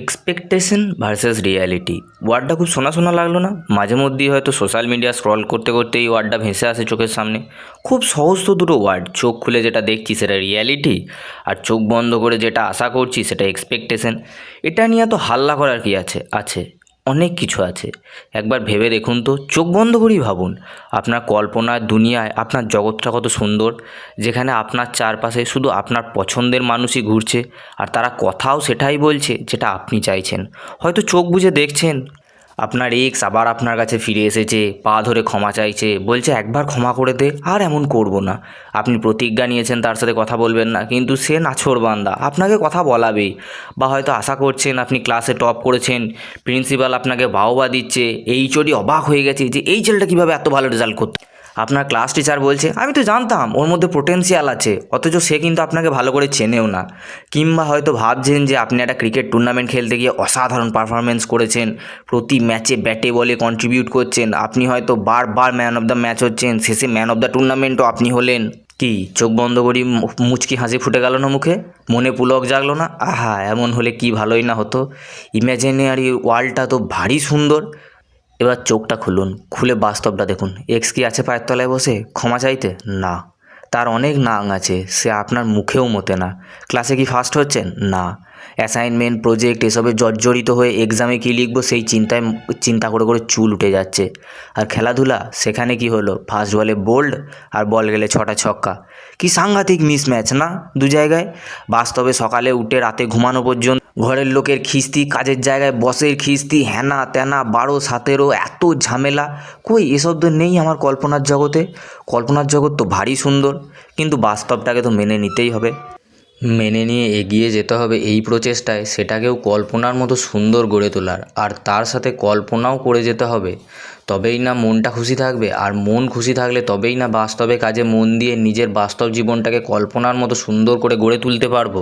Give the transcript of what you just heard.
Expectation versus reality ওয়ার্ডটা খুব শোনা শোনা লাগলো না? মাঝে মধ্যেই হয়তো সোশ্যাল মিডিয়া স্ক্রল করতে করতে এই ওয়ার্ডটা ভেসে আসে চোখের সামনে। খুব সহজ তো দুটো ওয়ার্ড, চোখ খুলে যেটা দেখছি সেটা রিয়ালিটি, আর চোখ বন্ধ করে যেটা আশা করছি সেটা এক্সপেকটেশন। এটা নিয়ে তো হাল্লা করার কি আছে? আছে, অনেক কিছু আছে। একবার ভেবে দেখুন তো, চোখ বন্ধ করেই ভাবুন, আপনার কল্পনার দুনিয়ায় আপনার জগৎটা কত সুন্দর, যেখানে আপনার চারপাশে শুধু আপনার পছন্দের মানুষই ঘুরছে, আর তারা কথাও সেটাই বলছে যেটা আপনি চাইছেন। হয়তো চোখ বুজে দেখছেন আপনার এক্স আবার আপনার কাছে ফিরে এসেছে, পা ধরে ক্ষমা চাইছে, বলছে একবার ক্ষমা করে দে, আর এমন করব না। আপনি প্রতিজ্ঞা নিয়েছেন তার সাথে কথা বলবেন না, কিন্তু সে নাছোড়বান্দা, আপনাকে কথা বলাবেই। বা হয়তো আশা করছেন, আপনি ক্লাসে টপ করেছেন, প্রিন্সিপাল আপনাকে বাহবা দিচ্ছে, এইচওডি অবাক হয়ে গেছে যে এই ছেলেটা কীভাবে এত ভালো রেজাল্ট করতে। আপনার ক্লাস টিচার বলছে আমি তো জানতাম ওর মধ্যে পোটেনশিয়াল আছে, অথচ সে কিন্তু আপনাকে ভালো করে চেনেও না। কিংবা হয়তো ভাবছেন যে আপনি একটা ক্রিকেট টুর্নামেন্ট খেলতে গিয়ে অসাধারণ পারফরমেন্স করেছেন, প্রতি ম্যাচে ব্যাটে বলে কন্ট্রিবিউট করছেন, আপনি হয়তো বারবার ম্যান অফ দ্য ম্যাচ হচ্ছেন, শেষে ম্যান অফ দ্য টুর্নামেন্টও আপনি হলেন। কি চোখ বন্ধ করি মুচকি হাসি ফুটে গেল না মুখে? মনে পুলক জাগলো না? আহা, এমন হলে কি ভালোই না হতো। ইমাজিনারি ওয়ার্ল্ডটা তো ভারী সুন্দর। এবার চোখটা খুলুন, খুলে বাস্তবটা দেখুন। এক্স কি আছে পায়ের তলায় বসে ক্ষমা চাইতে? না, তার অনেক নাং আছে, সে আপনার মুখেও মতে না। ক্লাসে কি ফার্স্ট হচ্ছেন? না। অ্যাসাইনমেন্ট প্রজেক্ট এসবে জর্জরিত হয়ে এক্সামে কী লিখবো সেই চিন্তা করে করে চুল উঠে যাচ্ছে। আর খেলাধুলা, সেখানে কি হলো? ফার্স্ট বলে বোল্ড, আর বল গেলে 6টা ছক্কা। কি সাংঘাতিক মিসম্যাচ না দু জায়গায়? বাস্তবে সকালে উঠে রাতে ঘুমানো পর্যন্ত ঘরের লোকের খিস্তি, কাজের জায়গায় বসের খিস্তি, হ্যানা ত্যানা 12-17 এত ঝামেলা। কই এসব তো নেই আমার কল্পনার জগতে। কল্পনার জগৎ তো ভারী সুন্দর, কিন্তু বাস্তবটাকে তো মেনে নিতেই হবে। মেনে নিয়ে এগিয়ে যেতে হবে এই প্রচেষ্টায় সেটাকেও কল্পনার মতো সুন্দর গড়ে তোলার, আর তার সাথে কল্পনাও করে যেতে হবে। তবেই না মনটা খুশি থাকবে, আর মন খুশি থাকলে তবেই না বাস্তবে কাজে মন দিয়ে নিজের বাস্তব জীবনটাকে কল্পনার মতো সুন্দর করে গড়ে তুলতে পারবো।